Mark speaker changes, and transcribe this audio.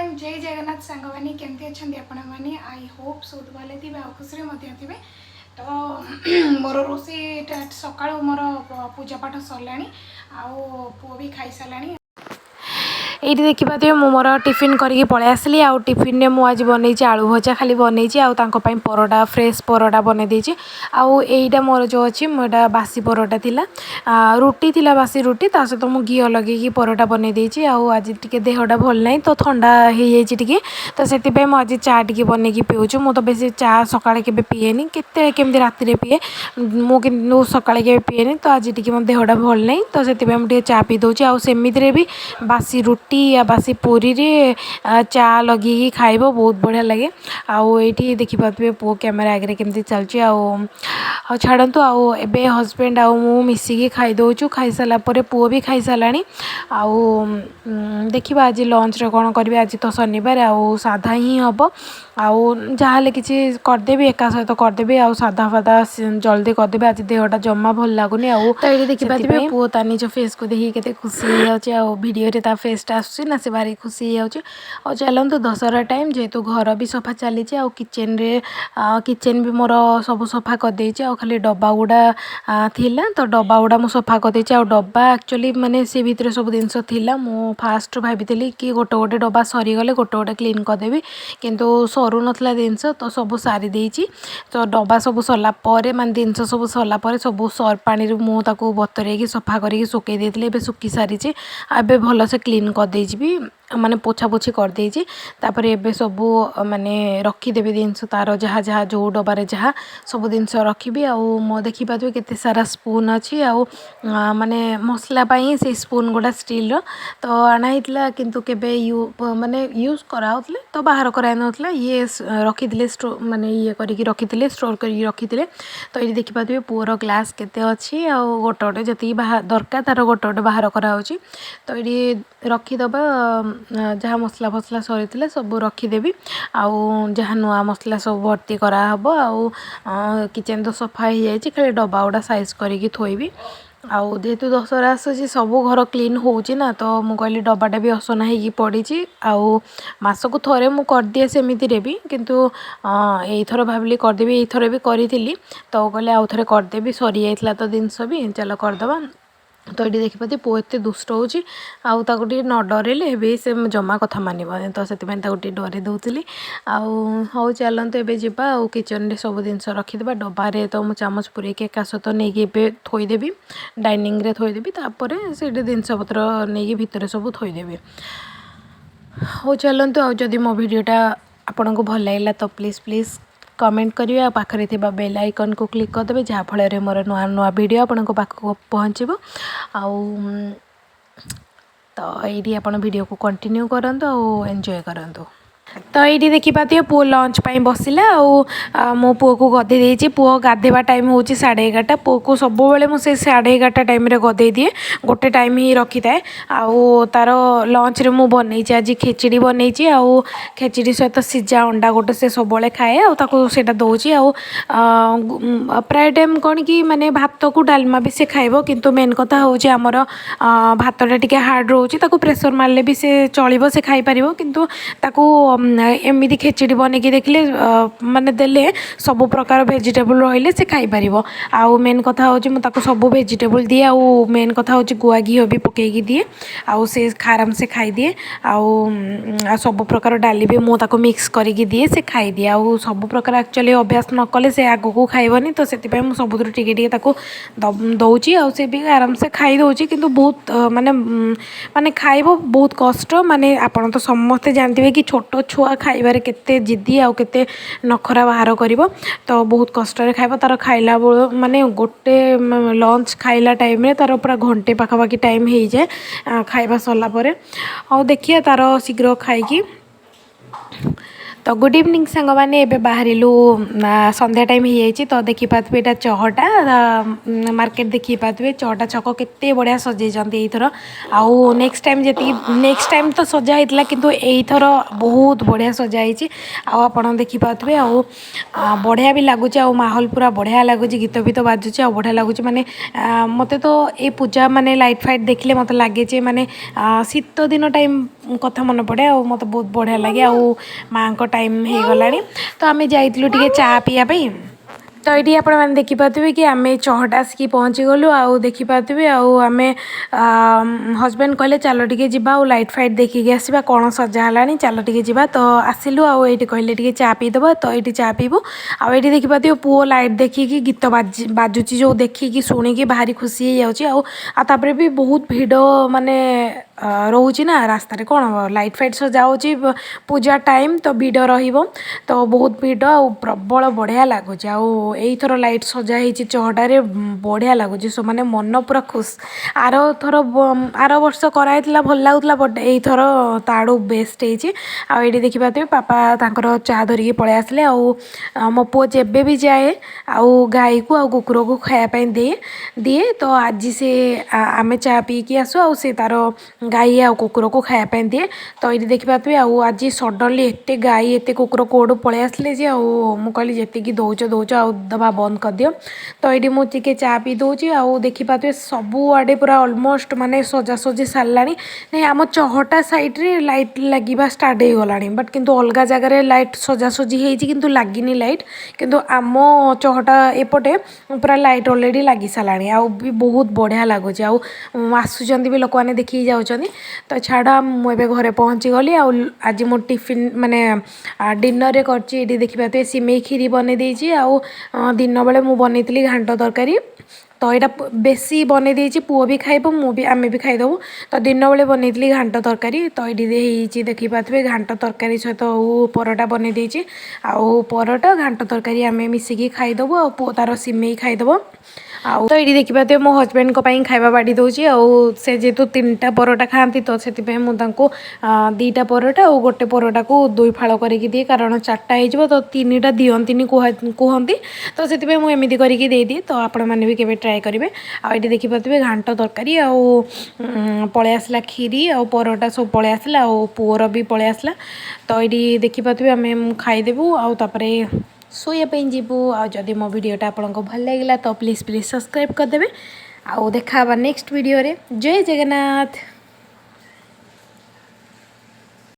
Speaker 1: Everyone जय जगन्नाथ सांग मैंने केमती अच्छा आपण मैंने आई होप सब भले थे आ खुशी थे तो मोर रोषे सका मोर पूजा पाठ सरला पु भी खाई सारा ये देखिए मु मोर टिफिन करके पलि आसली आउ टिफिन में आज बनई आलू भजा खाली बनई आउे परोटा फ्रेश परोटा बनई देती आईटा मोर जो अच्छी मोटा बासी परोटा थिला रुटी थिला बासी रुटी ता सहित मु घी लगे परोटा बनई देती आज टे देहटा भल ना तो ठंडा हो जाए तो से आज चा टी बन पीऊँ मु तो बेस चा सका पीएनि केमी राति पीए मु सका पीएनि तो आज टी मो देहटा भल ना तो से चा पी दूसरी आमती भी बासी रुटी या बासी पूरी रे चा लगे खाइब बहुत बढ़िया लगे आईटी देखिपे पु कैमेरा आगे केमती चलती छाड़ू आबे हजबैंड आउ मिसिकी खाई दौचु खाई सारा पु भी खाई सारा देखा आज लंच रे कौन करी आज तो शनिवार आउ साधा ही हम आउ जहाँ कि करदेवी एका सहित करदेवी आउ साधा फाधा जल्दी करदेवी आज देहटा जमा भल लगुनि तो ये देखिए पु ता निज फेस को देखिए केते खुशी हो भिडियो रे ता फेसटा आसुना से भारी खुशी हो चलतु दशहरा टाइम जेहेतु घर भी सफा चली किचेन रे किचेन भी मोर सब सफा करदे खाली डब्बा गुड़ा थिला तो डब्बा गुड़ा मु सफा करदे डब्बा एक्चुअली माने से भितर सब जिनस थिला मु फास्ट भाभी कि गोटे गोटे डब्बा सरीगले गोटे गोटे क्लीन करदेवी किंतु सरू नथला जिनस तो सब सारी देइछि तो डब्बा सब सरला परे माने जिनस सब सरला परे सब सर पानी मु ताको बतरेकी सफा करके सुकई देइथिले एबे सुकी सारिछि एबे भल से क्लीन करदेइछि माने पोछा पोछी करदेइछि तापर एबे सब माने रखीदेवी जिनस तार जहाँ जहाँ जो डबारे जहाँ सब जिनस रखी मो देखी पारे केते सारा स्पून अच्छी माने मसला पाई से स्पून गुड़ा स्टील तो आना किंतु केबे माने यूज कराउतले तो बाहर कराई नथला ये रखीदिले माने ये करके रखीदिले स्टोर करके रखीदिले तो ये देखि पारे पुअर ग्लास केते अच्छी गोटे गोटे जति दरकार तार गोटे गोटे बाहर कराउछि तो ये रखीदबा जहाँ मसला फसला सरी सब रखीदेवी आउ जहाँ नुआ मसला सब भर्ती कराहब किचेन तो सफा हो जाए खाली डब्बा गुड़ा साइज करके थोइबी आउ जेहेतु दशहरा आसूँ सब घर क्लीन होउची ना तो मु कहली डब्बाटा भी असना हो पड़ी आउ मासकु थरे मु करदिए सेमिति भी किंतु एइथर भाविली करदेबी एइथर भी करी तो कहले आउ थरे करदेबी सरी जाइतला तो जिनस भी चलो करदबा तो ये देखिए पु एत दुष्ट होची न डरेले भी से जमा कथा मानव तो से डरे दूसरी आउ चलते एवं जावा किचन रे सब जिन रखीदे डबारे तो मुझे चामच पूरे एका सहित नहीं थोदेवी डाइनिंग रे थोदेवी तापर से जिनस पत्र नहीं भितर सब थोदेवी हो चलतु आदि मो भिडियोटा आपन को भल लगे तो प्लीज़ प्लीज़ कमेंट करेंगे पाखरे थिबा बेल आइकन को क्लिक करदे जहाँफल मोर नुआ नुआ वीडियो आपण पाखक पहुँचब तो ये आप वीडियो को कंटिन्यू करंतु और एंजॉय करंतु तो ये देखिए पुओ लंच पाई बसिला मो पुओ को गधे देती पुओ गाधेवा टाइम हूँ 11:30 पुओ को सब बेले मुझे 11:30 टाइम गधे दिए गोटे टाइम ही रखी थाए तार लंच रे मु बनई आज खेचड़ी बनई खेचड़ी सहित सीजा अंडा गोटे से सब खाए से दौची प्राय टाइम कौन कि माने भात को डालमा भी से खाइब किंतु मेन कथा हूँ आमर भातटा टी हार्ड रोचे प्रेसर मारे भी से चलो से खाई पार किंतु ताकू एमती खेचड़ी बनैकी देखले माने देले सब प्रकार वेजिटेबल रहिले से खाई पारिबो आउ मेन कथा होची मु ताको सब वेजिटेबल दिए आउ मेन कथा होची गुआ घी भी पकेकी दिए आउ से आराम से खाई दिए आउ सब प्रकार डाली भी मु ताको मिक्स करके दिए से खाई दिए आउ सब प्रकार एक्चुअली अभ्यास न कले से आगो को खाइबनी तो सेति पय मु सबुत्र टिके टिके ताको दउची आउ से भी आराम से खाई दउची किंतु बहुत माने माने खाइबो बहुत कष्ट माने आपण तो समस्ते जानथिबे कि छोट छुआ खाइबार केते जिद्दी आउ केते नखरा बाहर करिवो तो बहुत कष्ट रे खाइबो तार खाइला माने गोटे लंच खाइला टाइम रे तार पूरा घंटे पाखापाखि टाइम हो जाए खाइबा सरला परे आ देखिए तार शीघ्र खाइकी तो गुड इवनिंग सांग मैंने एबे बाहरिलु संध्या टाइम हो जाइए तो देखी पाथे यहाँ चहटा मार्केट देखी पाथे चहटा छक केते बढ़िया सजाई यथर आउ नेक्स्ट टाइम जी नेक्स्ट टाइम तो सजा होता किंतु एथर बहुत बढ़िया सजाई आप देखी पाथे आउ बढ़िया भी लगुच आ माहौल पूरा बढ़िया लगुच गीत भीत बाजुचे आ बढ़िया लगुच माने मते तो ये पूजा माने लाइट फाइट देखले मत लगे माने शीत दिन टाइम कथा मन पड़े आ मत बहुत बढ़िया लगे आ माँ को टाइम हो गला तो आम जाइलु टे चा पीवाई तो ये आप देखिपे कि आम चहटा आसिक पहुँची गलु आउ देखिपे आम हजबैंड कहले चलो टे जा लाइट फाइट देखिकी आसवा कौन सजा है चलो टे जा तो आसिलु आए कहले टे चा पीदब तो ये चा पीबू आए देखिपे पुओ लाइट देखिकी गीत बाजुची जो देखिकी शुणिकी भारी खुशी हो जाऊँगी भी बहुत भिड़ माने रोचे ना रास्तार कौन लाइट फाइट सजाऊँगी पूजा टाइम तो भिड़ तो बहुत भिड़ आ प्रबल बढ़िया लगुच आईथर लाइट सजा चहटारे बढ़िया लगुच सो माने मन पूरा खुश आर थर आर वर्ष कराई भल लगुला बट यथर ताड़ू बेस्ट होती देखिपे पापा तांकर चा धरिकी पलि आसले मो पुओ जेबे भी जाए आउ गाई को कुकुर को खायापी दिए तो आज से आमे चा पीकी आसु आ से तार गाई आ कुकुर को खायापी दिए तो ये देखिपे आज सडनली एत गाई एत कुकुर कौड़ पलि आसले जे मुझे जी दौच दौच आ दबा बंद कर दियो तो ये मुझे चा पी दूची आउ देखिपे सबुआडे पूरा अलमोस्ट माने सजासजी सारा नहीं आम चहटा साइड्रे लाइट लगे स्टार्ट हो गला बट किंतु अलग जगार लाइट सजासजी हो लगिनी लाइट किंतु आम चहटा एपटे पूरा लाइट अलरेडी लगी सारा आ भी बहुत बढ़िया लगुच आसुँच भी लोक मैंने देखिए जाऊँच तो छाड़ मुझे घरे पहुँची गली आज मो टिफिन माने डिनर रे करची देखिपे सिमेई खीरी बने देइची दिन बेले मु बनई घांट तरकारी तो यहाँ बेसी बने देइची पुओ भी खाइब मु भी आमे भी खाइदेबू तो दिन बेले बनई घांट तरकारी तो ये देखिपे घांट तरकारी सहित परोटा बने देइची आउ परोटा घांट तरकारी आमे मिसिकी खाइदेबू आ पुओ तार सिमेई खाइदेब आउ तो ये देखिपे मो हजबैंड को खाଇବା बाड़ी दूची से जेहेतु 3टा परोटा खाती तो से दुईटा परोटा और गोटे परोटा को 2 फाड़ करके दिए कारण 4टा हो तो 3टा दियंतीनी कहती तो से मुझे करके देदी तो आपण मैंने भी केवे ट्राए करेंगे आउ ये देखिपे घांट तरकारी आउ पलि आसला खीरी आ परोटा सब पलि आसला आ पुओर भी पलि आसला तो ये देखिपे आम खाईदेबू आउे शोयापाई जीवु आदि मो भिडियोटा आपको भल लगे तो प्लीज़ सब्सक्राइब करदे आउ देखा नेक्स्ट वीडियो रे जय जगन्नाथ।